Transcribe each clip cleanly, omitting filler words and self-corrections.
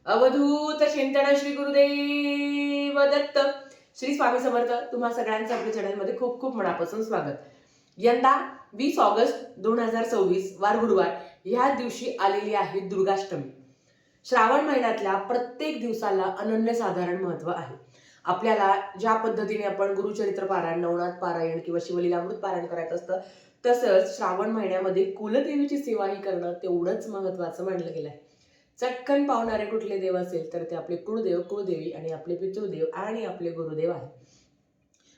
अवधूत चिंतन श्री गुरुदेव दत्त. श्री स्वामी समर्थ. तुम्हा सगळ्यांचं आपल्या चॅनलमध्ये खूप खूप मनापासून स्वागत. यंदा 20 ऑगस्ट 2026 वार गुरुवार ह्या दिवशी आलेली आहे दुर्गाष्टमी. श्रावण महिन्यातल्या प्रत्येक दिवसाला अनन्यसाधारण महत्व आहे. आपल्याला ज्या पद्धतीने आपण गुरुचरित्र पारायण, नवनाथ पारायण किंवा शिवलीलामृत पारायण करायचं असतं, तसंच श्रावण महिन्यामध्ये कुलदेवीची सेवाही करणं तेवढंच महत्वाचं मानलं गेलं आहे. चटकन पावणारे कुठले देव असेल तर ते आपले कुळदेव, कुळदेवी आणि आपले पितृदेव आणि आपले गुरुदेव आहे.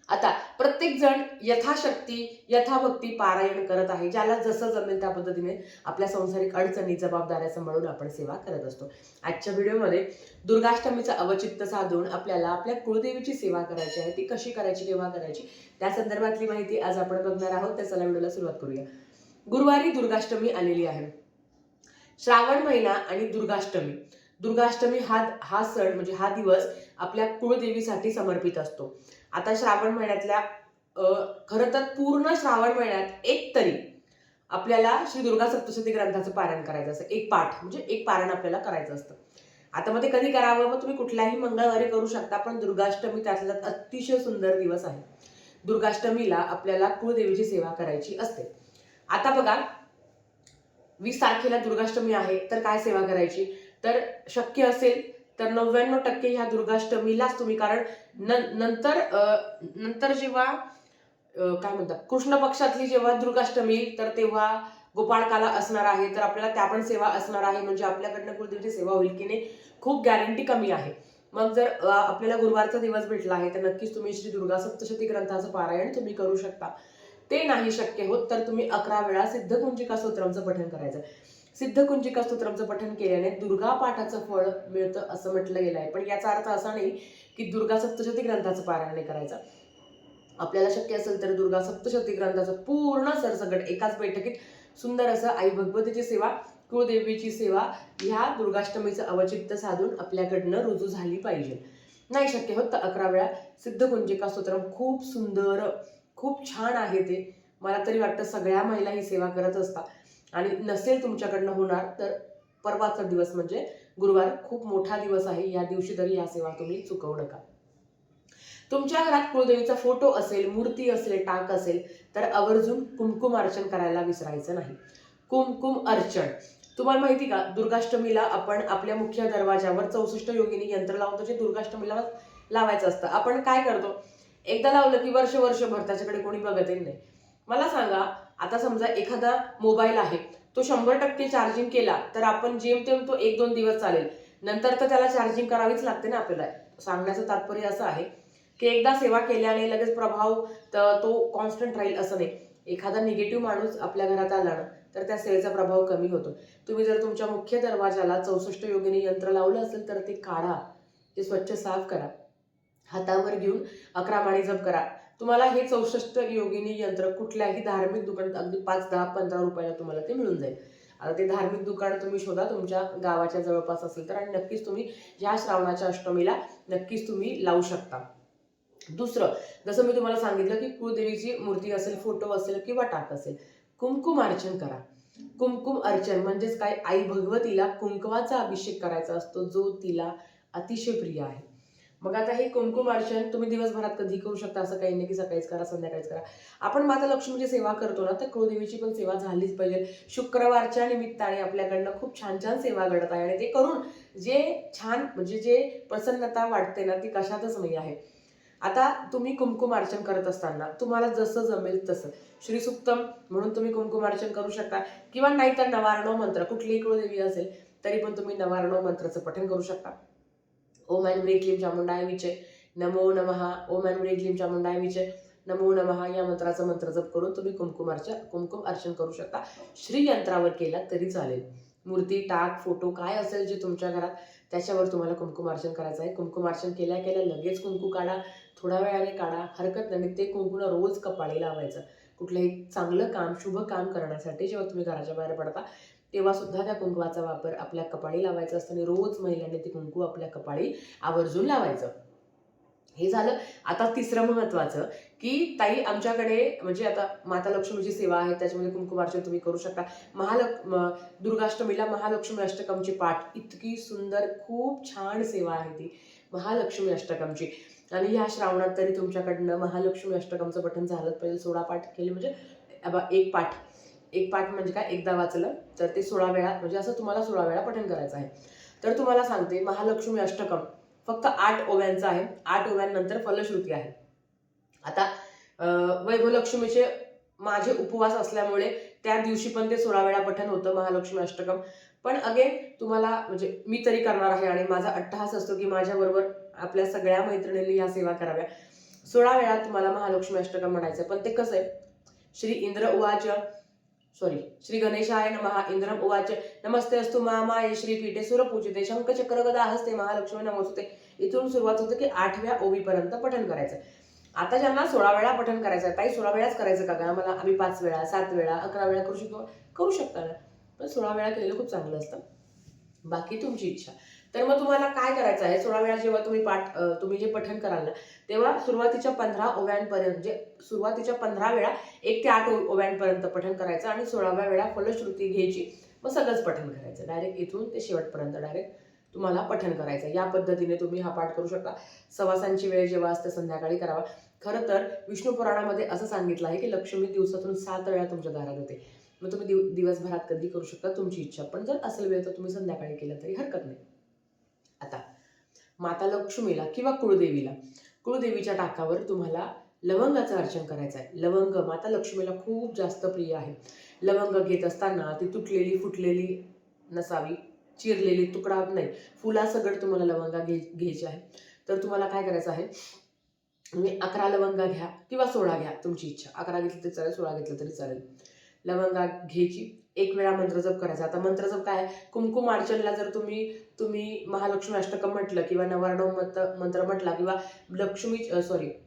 आता प्रत्येक जण यथाशक्ती यथाभक्ती पारायण करत आहे. ज्याला जसं जमेल त्या पद्धतीने आपल्या संसारिक अडचणी, जबाबदाऱ्या सांभाळून आपण सेवा करत असतो. आजच्या व्हिडिओमध्ये दुर्गाष्टमीचं अवचित्त साधून आपल्याला आपल्या कुळदेवीची सेवा करायची आहे. ती कशी करायची, केव्हा करायची, त्या संदर्भातली माहिती आज आपण बघणार आहोत. तर चला व्हिडिओला सुरुवात करूया. गुरुवारी दुर्गाष्टमी आलेली आहे. श्रावण महिना आणि दुर्गाष्टमी. दुर्गाष्टमी हा सण म्हणजे हा दिवस आपल्या कुळदेवीसाठी समर्पित असतो. आता श्रावण महिन्यातल्या खरं तर पूर्ण श्रावण महिन्यात एक तरी आपल्याला श्री दुर्गा सप्तशती ग्रंथाचं पारायण करायचं असतं. एक पाठ म्हणजे एक पारायण आपल्याला करायचं असतं. आता मग ते कधी करावं, मग तुम्ही कुठल्याही मंगळवारी करू शकता, पण दुर्गाष्टमी त्यातला अतिशय सुंदर दिवस आहे. दुर्गाष्टमीला आपल्याला कुळदेवीची सेवा करायची असते. आता बघा, 20 तारखेला दुर्गाष्टमी आहे, तर काय सेवा करायची? तर शक्य असेल तर 99% ह्या दुर्गाष्टमीलाच तुम्ही, कारण नंतर जेव्हा काय म्हणतात, कृष्ण पक्षातली जेव्हा दुर्गाष्टमी, तर तेव्हा गोपाळकाला असणार आहे, तर आपल्याला त्या पण सेवा असणार आहे. म्हणजे आपल्याकडनं कुलदेवीची सेवा होईल की नाही, खूप गॅरंटी कमी आहे. मग जर आपल्याला गुरुवारचा दिवस भेटला आहे, तर नक्कीच तुम्ही श्री दुर्गा सप्तशती ग्रंथाचं पारायण तुम्ही करू शकता. ते नाही शक्य होत तर तुम्ही 11 वेळा सिद्धकुंजिका स्तोत्रमचं पठण करायचं. सिद्धकुंजिका स्तोत्रमचं पठण केल्याने दुर्गा पाठाचं फळ मिळतं असं म्हटलं गेलं आहे. पण याचा अर्थ असा नाही की दुर्गा सप्तशती ग्रंथाचं पारायण नाही करायचं. आपल्याला शक्य असेल तर दुर्गा सप्तशती ग्रंथाचं पूर्ण सरसकट एकाच बैठकीत सुंदर असं आई भगवतीची सेवा, कुळदेवीची सेवा ह्या दुर्गाष्टमीचं अवचित्त साधून आपल्याकडनं रुजू झाली पाहिजे. नाही शक्य होत तर 11 वेळा सिद्धकुंजिका स्तोत्रम खूप सुंदर, खूप छान आहे ते. मला तरी वाटतं सगळ्या महिला ही सेवा करत असतात. आणि नसेल तुमच्याकडनं होणार तर परवाचा दिवस म्हणजे गुरुवार खूप मोठा दिवस आहे. या दिवशी तरी या सेवा तुम्ही चुकवू नका. तुमच्या घरात कुळदेवीचा फोटो असेल, मूर्ती असेल, टाक असेल, तर आवर्जून कुमकुम अर्चन करायला विसरायचं नाही. कुमकुम अर्चन. तुम्हाला माहिती का, दुर्गाष्टमीला आपण आपल्या मुख्य दरवाजावर 64 योगिनी यंत्र लावतो, जे दुर्गाष्टमीला लावायचं असतं. आपण काय करतो, एकदा लावलं की वर्षभर त्याच्याकडे कोणी बघतही नाही. मला सांगा, आता समजा एखादा मोबाईल आहे, तो 100% चार्जिंग केला तर आपण जेमतेम तो 1-2 दिवस चालेल. नंतर तर त्याला चार्जिंग करावीच लागते ना आपल्याला. सांगण्याचं तात्पर्य असं आहे की एकदा सेवा केल्याने लगेच प्रभाव तो कॉन्स्टंट राहील असं नाही. एखादा निगेटिव्ह माणूस आपल्या घरात आला ना, तर त्या सेवेचा प्रभाव कमी होतो. तुम्ही जर तुमच्या मुख्य दरवाजाला 64 योगिनी यंत्र लावलं असेल तर ते काढा, ते स्वच्छ साफ करा, हातावर घेऊन 11 माळी जप करा. तुम्हाला हे 64 योगिनी यंत्र कुठल्याही धार्मिक दुकानात अगदी 5, 10, 15 रुपयाला तुम्हाला ते मिळून जाईल. आता ते धार्मिक दुकान तुम्ही शोधा तुमच्या गावाच्या जवळपास असेल तर, आणि नक्कीच तुम्ही या श्रावणाच्या अष्टमीला नक्कीच तुम्ही लावू शकता. दुसरं, जसं मी तुम्हाला सांगितलं की कुळदेवीची मूर्ती असेल, फोटो असेल किंवा टाक असेल, कुमकुम अर्चन करा. कुमकुम अर्चन म्हणजेच काय, आई भगवतीला कुंकवाचा अभिषेक करायचा असतो, जो तिला अतिशय प्रिय आहे. मग आता हे कुमकुम अर्चन तुम्ही दिवसभरात कधी करू शकता, असं काही नाही की सकाळीच करा, संध्याकाळीच करा. आपण माता लक्ष्मीची सेवा करतो ना, तर कुळदेवीची पण सेवा झालीच पाहिजे. शुक्रवारच्या निमित्ताने आपल्याकडनं खूप छान छान सेवा घडत आहे, आणि ते करून जे छान म्हणजे जे प्रसन्नता वाटते ना, ती कशातच नाही आहे. आता तुम्ही कुमकुम अर्चन करत असताना तुम्हाला जसं जमेल तसं श्रीसुक्तम म्हणून तुम्ही कुमकुम अर्चन करू शकता, किंवा नाहीतर नवारणव मंत्र, कुठलीही कुळदेवी असेल तरी पण तुम्ही नवारणव मंत्राचं पठण करू शकता. ओम ऐं ह्रीं क्लीं चामुंडाय विचे नमो नमः, ओम ऐं ह्रीं क्लीं चामुंडाय विचे नमो नमः, या मंत्राचा मंत्र जप करून तुम्ही कुमकुम अर्चन करू शकता. श्री यंत्रावर केला तरी चालेल. मूर्ती, टाक, फोटो काय असेल जे तुमच्या घरात, त्याच्यावर तुम्हाला कुमकुम अर्चन करायचं आहे. कुमकुम अर्चन केल्या केल्या लगेच कुंकू काढा, थोड्या वेळाने काढा, हरकत नाही. ते कुंकूला रोज कपाळी लावायचं. कुठलंही चांगलं काम, शुभ काम करण्यासाठी जेव्हा तुम्ही घराच्या बाहेर पडता तेव्हा सुद्धा त्या कुंकवाचा वापर आपल्या कपाळी लावायचा असतो, आणि रोज महिलांनी ते कुंकू आपल्या कपाळी आवर्जून लावायचं. हे झालं. आता तिसरं महत्वाचं, की ताई आमच्याकडे म्हणजे आता माता लक्ष्मीची सेवा आहे, त्याच्यामध्ये कुंकुमार्चन तुम्ही करू शकता. दुर्गाष्टमीला महालक्ष्मी अष्टकमची पाठ इतकी सुंदर, खूप छान सेवा आहे ती महालक्ष्मी अष्टकमची. आणि ह्या श्रावणात तरी तुमच्याकडनं महालक्ष्मी अष्टकमचं पठण झालं पाहिजे. 16 पाठ केले म्हणजे एक पाठ म्हणजे काय, एकदा वाचलं तर ते 16 वेळा, म्हणजे असं तुम्हाला 16 वेळा पठण करायचं आहे. तर तुम्हाला सांगते, महालक्ष्मी अष्टकम फक्त 8 ओव्यांचं आहे. 8 ओव्यांनंतर फलश्रुती आहे. आता वैभवलक्ष्मीचे माझे उपवास असल्यामुळे त्या दिवशी पण ते 16 वेळा पठण होतं महालक्ष्मी अष्टकम. पण अगेन तुम्हाला म्हणजे मी तरी करणार आहे आणि माझा अट्टहास असतो की माझ्याबरोबर आपल्या सगळ्या मैत्रिणींनी ह्या सेवा कराव्या. 16 वेळा तुम्हाला महालक्ष्मी अष्टकम म्हणायचं. पण ते कसं आहे, श्री गणेशाय नमः. इंद्रम उवाच नमस्ते अस्तु महामाये श्रीपीठे सुरपूजिते शंखचक्र गदा हस्ते महालक्ष्मी नमोस्तुते. इथून सुरुवात होते की 8व्या ओवीपर्यंत पठण करायचं. आता ज्यांना 16 वेळा पठण करायचं, ताई 16 वेळाच करायचं का गं? आम्हाला आम्ही 5 वेळा, 7 वेळा, 11 वेळा करू शकता ना. पण 16 वेळा केलेलं खूप चांगलं असतं. बाकी तुमची इच्छा. तर मग तुम्हाला काय करायचं आहे, 16 वेळा जेव्हा तुम्ही जे पठण कराल ना, तेव्हा सुरुवातीच्या 15 ओव्यांपर्यंत, म्हणजे सुरुवातीच्या 15 वेळा 1 ते 8 ओव्यांपर्यंत पठण करायचं आणि 16व्या वेळा फलश्रुती घ्यायची. मग सगळंच पठण करायचं. डायरेक्ट इथून ते शेवटपर्यंत डायरेक्ट तुम्हाला पठण करायचं. या पद्धतीने तुम्ही हा पाठ करू शकता. सवासांची वेळ जेव्हा असते संध्याकाळी करावा. खरं तर विष्णू पुराणामध्ये असं सांगितलं आहे की लक्ष्मी दिवसातून 7 वेळा तुमच्या दारात येते. मग तुम्ही दिवसभरात कधी करू शकता, तुमची इच्छा. पण जर असेल वेळ तर तुम्ही संध्याकाळी केलं तरी हरकत नाही. आता माता लक्ष्मीला किंवा कुळदेवीच्या टाकावर तुम्हाला लवंगाचं अर्चन करायचं आहे. लवंग माता लक्ष्मीला खूप जास्त प्रिय आहे. लवंग घेत असताना ती तुटलेली फुटलेली नसावी, चिरलेली तुकडा नाही, फुलासकट तुम्हाला लवंगा घ्यायची आहे. तर तुम्हाला काय करायचं आहे, तुम्ही 11 लवंगा घ्या किंवा 16 घ्या, तुमची इच्छा. 11 घेतली तरी चालेल, 16 घेतलं तरी चालेल. लवंगा घ्यायची, 1 वेळा मंत्रजप करायचा. आता मंत्रजप काय आहे, कुंकुमार्चनला जर तुम्ही महालक्ष्मी अष्टकम म्हटलं किंवा नवार्णव मंत्र म्हटला किंवा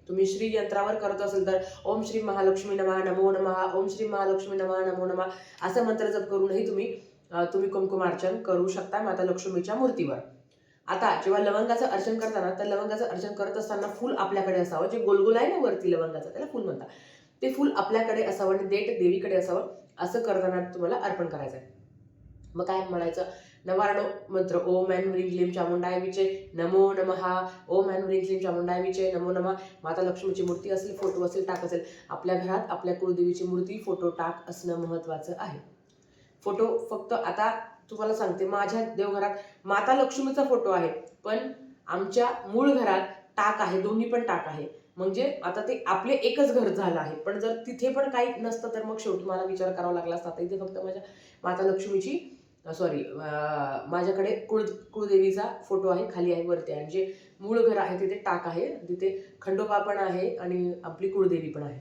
तुम्ही श्री यंत्रावर करत असेल तर ओम श्री महालक्ष्मी नमः नमो नमः, ओम श्री महालक्ष्मी नमः नमो नमः असं मंत्रजप करूनही तुम्ही कुंकुमार्चन करू शकता माता लक्ष्मीच्या मूर्तीवर. आता जेव्हा लवंगाचं अर्चन करताना, तर लवंगाचं अर्चन करत असताना फूल आपल्याकडे असावं. जे गोलगोल आहे ना वरती लवंगाचं, त्याला फूल म्हणतात. ते फूल आपल्याकडे असावं आणि देठ देवीकडे असावं. असं करताना तुम्हाला अर्पण करायचं आहे. मग काय म्हणायचं, नवार्णव मंत्र ओम ऐं ह्रीं क्लीं चामुंडाय विचे नमो नमः, ओम ऐं ह्रीं क्लीं चामुंडाय विचे नमो नमः. माता लक्ष्मीची मूर्ती असेल, फोटो असेल, टाक असेल, आपल्या घरात आपल्या कुळदेवीची मूर्ती, फोटो, टाक असणं महत्वाचं आहे. फोटो फक्त आता तुम्हाला सांगते, माझ्या देवघरात माता लक्ष्मीचा फोटो आहे, पण आमच्या मूळ घरात टाक आहे, दोन्ही पण टाक आहे. म्हणजे आता ते आपले एकच घर झालं आहे. पण जर तिथे पण काही नसतं तर मग शेवटी मला विचार करावा लागला असता. इथे फक्त माझ्या माता लक्ष्मीची माझ्याकडे कुळदेवीचा फोटो आहे, खाली आहे, वरती आहे. जे मूळ घर आहे तिथे टाक आहे, तिथे खंडोबा पण आहे आणि आपली कुळदेवी पण आहे.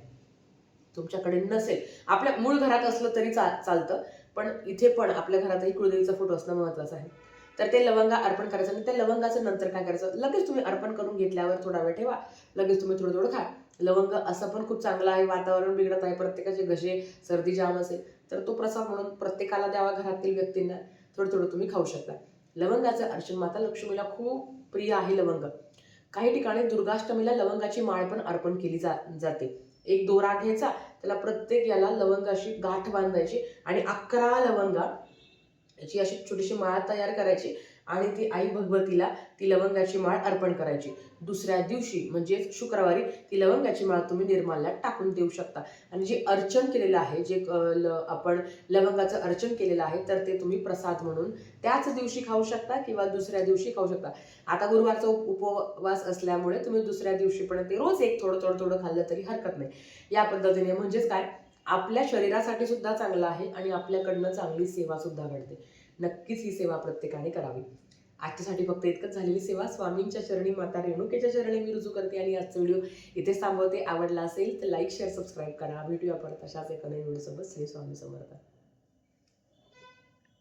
तुमच्याकडे नसेल, आपल्या मूळ घरात असलं तरी चालतं, पण इथे पण आपल्या घरातही कुळदेवीचा फोटो असणं महत्वाचं आहे. तर ते लवंगा अर्पण करायचं आणि त्या लवंगाचं नंतर काय करायचं, लगेच तुम्ही अर्पण करून घेतल्यावर थोडा वेळ ठेवा, लगेच तुम्ही थोडं थोडं खा. लवंग असं पण खूप चांगलं आहे, वातावरण बिघडत आहे, प्रत्येकाचे घसे सर्दी जाम असेल तर तो प्रसाद म्हणून प्रत्येकाला द्यावा, घरातील व्यक्तींना थोडं थोडं तुम्ही खाऊ शकता. लवंगाचं अर्चन माता लक्ष्मीला खूप प्रिय आहे लवंग. काही ठिकाणी दुर्गाष्टमीला लवंगाची माळ पण अर्पण केली जाते. एक दोरा घ्यायचा, त्याला प्रत्येक याला लवंगाची गाठ बांधायची आणि 11 लवंगा याची अशी छोटीशी माळ तयार करायची आणि ती आई भगवतीला ती लवंगाची माळ अर्पण करायची. दुसऱ्या दिवशी म्हणजे शुक्रवारी ती लवंगाची माळ तुम्ही निर्माल्यात टाकून देऊ शकता. आणि जे अर्चन केलेलं आहे, आपण लवंगाचं अर्चन केलेलं आहे, तर ते तुम्ही प्रसाद म्हणून त्याच दिवशी खाऊ शकता किंवा दुसऱ्या दिवशी खाऊ शकता. आता गुरुवारचा उपवास असल्यामुळे तुम्ही दुसऱ्या दिवशी पण ते रोज एक थोडं थोडं थोडं खाल्लं तरी हरकत नाही. या पद्धतीने म्हणजेच काय, आपल्या शरीरासाठी सुद्धा चांगलं आहे आणि आपल्याकडनं चांगली सेवा सुद्धा घडते. नक्कीच ही सेवा प्रत्येकाने करावी. आजच्यासाठी फक्त इतकंच. झालेली सेवा स्वामींच्या चरणी, माता रेणुकेच्या चरणी मी रुजू करते आणि आजचा व्हिडिओ इथेच थांबवते. आवडला असेल तर लाईक, शेअर, सबस्क्राईब करा. भेटूया परत अशाच एका नवीन व्हिडिओसोबत. श्री स्वामी समर्थ.